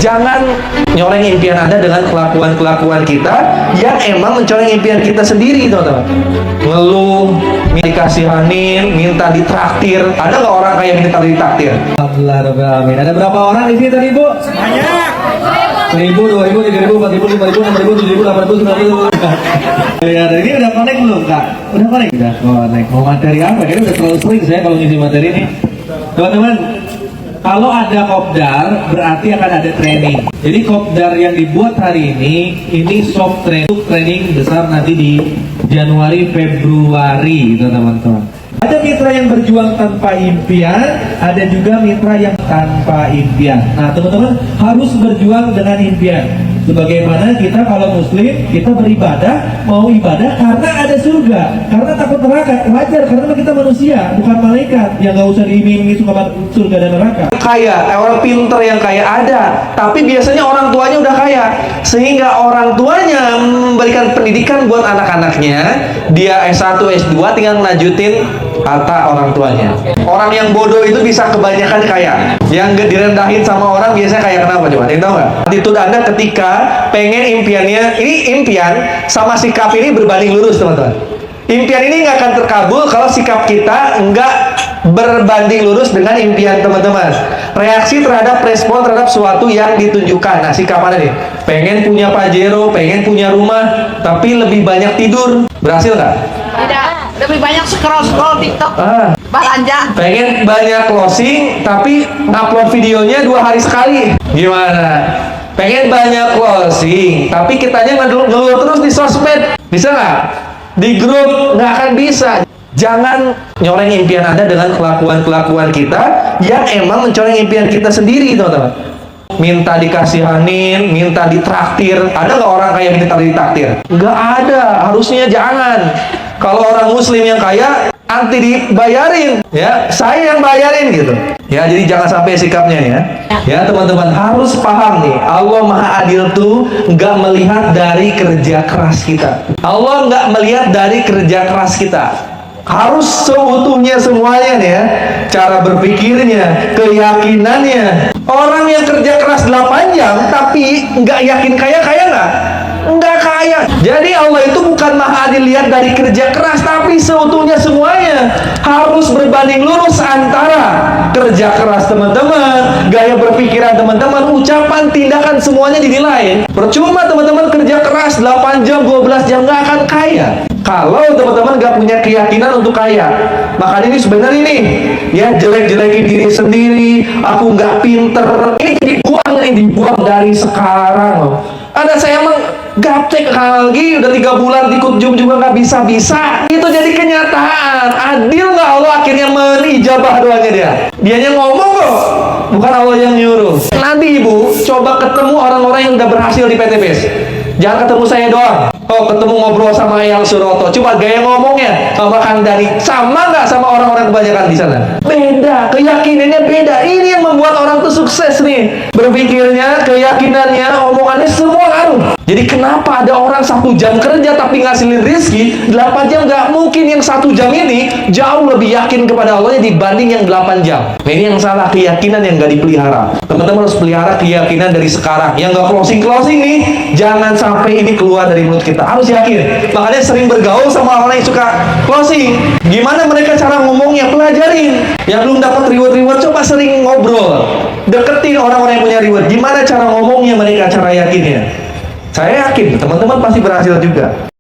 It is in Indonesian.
Jangan nyoreng impian Anda dengan kelakuan-kelakuan kita yang emang mencoreng impian kita sendiri, teman-teman. Ngeluh, dikasihanin, minta ditraktir. Ada nggak orang kayak minta ditraktir? Alhamdulillah Rabbil Alamin. Ada berapa orang di sini tadi, Bu? Banyak. 1.000, 2.000, 3.000, 4.000, 5.000, 6.000, 7.000, 8.000, 9.000. Ya, ini udah connect belum, Kak? Udah connect? Udah connect. Mau materi apa? Kayaknya udah terlalu sering saya kalau ngisi materi ini. Teman-teman, kalau ada kopdar, berarti akan ada training. Jadi kopdar yang dibuat hari ini soft training besar nanti di Januari, Februari, gitu teman-teman. Ada mitra yang berjuang tanpa impian, ada juga mitra yang tanpa impian. Nah, teman-teman harus berjuang dengan impian. Sebagaimana kita kalau muslim, kita beribadah, mau ibadah karena ada surga, karena takut neraka. Wajar, karena kita manusia, bukan malaikat yang gak usah diiming-imingi surga dan neraka. Kaya, orang pinter yang kaya ada, tapi biasanya orang tuanya udah kaya, sehingga orang tuanya memberikan pendidikan buat anak-anaknya. Dia S1, S2 tinggal ngelanjutin harta orang tuanya. Orang yang bodoh itu bisa kebanyakan kaya. Yang direndahin sama orang biasanya kaya kenapa coba? Ada yang tahu nggak? Attitude Anda ketika pengen impiannya, ini impian sama sikap ini berbanding lurus, teman-teman. Impian ini nggak akan terkabul kalau sikap kita nggak berbanding lurus dengan impian, teman-teman. Reaksi terhadap respon terhadap sesuatu yang ditunjukkan. Nah, sikap mana nih? Pengen punya Pajero, pengen punya rumah, tapi lebih banyak tidur. Berhasil nggak? Tidak, lebih banyak scroll TikTok. Belanja. Pengen banyak closing, tapi upload videonya 2 hari sekali. Gimana? Pengen banyak closing, tapi kitanya ngeluh terus di sosmed. Bisa nggak? Di grup nggak akan bisa. Jangan nyoreng impian Anda dengan kelakuan-kelakuan kita yang emang mencoreng impian kita sendiri, teman-teman. Minta dikasihanin, minta ditraktir. Ada nggak orang kayak minta ditraktir? Nggak ada. Harusnya jangan. Kalau orang muslim yang kaya, anti dibayarin, ya saya yang bayarin gitu. Ya, jadi jangan sampai sikapnya ya. Ya teman-teman harus paham nih, Allah Maha Adil tuh nggak melihat dari kerja keras kita. Allah nggak melihat dari kerja keras kita. Harus seutuhnya semuanya nih ya. Cara berpikirnya, keyakinannya. Orang yang kerja keras 8 jam tapi nggak yakin kaya nggak? Nggak kaya. Jadi Allah itu bukan Maha Adil lihat dari kerja keras, tapi seutuhnya semuanya. Harus berbanding lurus antara kerja keras teman-teman, gaya berpikiran teman-teman, ucapan, tindakan, semuanya dinilai. Percuma teman-teman kerja keras 8 jam, 12 jam nggak akan kaya kalau teman-teman nggak punya keyakinan untuk kaya. Makanya ini sebenarnya nih ya, jelek-jelekin diri sendiri, aku nggak pinter, ini dibuang dari sekarang loh. Ada saya emang gaptek lagi, udah 3 bulan ikut Zoom juga nggak bisa-bisa. Itu jadi kenyataan. Adil nggak Allah akhirnya menijabah doanya dia? Dianya ngomong kok, bukan Allah yang nyuruh. Nanti ibu coba ketemu orang-orang yang udah berhasil di PTBS. Jangan ketemu saya doang. Oh, ketemu ngobrol sama Eyang Suroto. Coba gaya ngomongnya sama Kang Dani, sama nggak sama orang-orang kebanyakan di sana? Beda, keyakinannya beda. Ini yang membuat orang tuh sukses nih. Berpikirnya, keyakinannya, omongannya semua ngaruh. Jadi kenapa ada orang 1 jam kerja tapi ngasilin rizki 8 jam? Nggak mungkin. Yang 1 jam ini jauh lebih yakin kepada Allahnya dibanding yang 8 jam. Nah, ini yang salah, keyakinan yang nggak dipelihara. Teman-teman harus pelihara keyakinan dari sekarang. Yang nggak closing nih, jangan sampai ini keluar dari mulut kita. Harus yakin. Makanya sering bergaul sama orang yang suka closing. Gimana mereka cara ngomongnya? Pelajarin. Yang belum dapat reward, coba sering ngobrol. Deketin orang-orang yang punya reward. Gimana cara ngomongnya mereka, cara yakinnya? Saya yakin teman-teman pasti berhasil juga.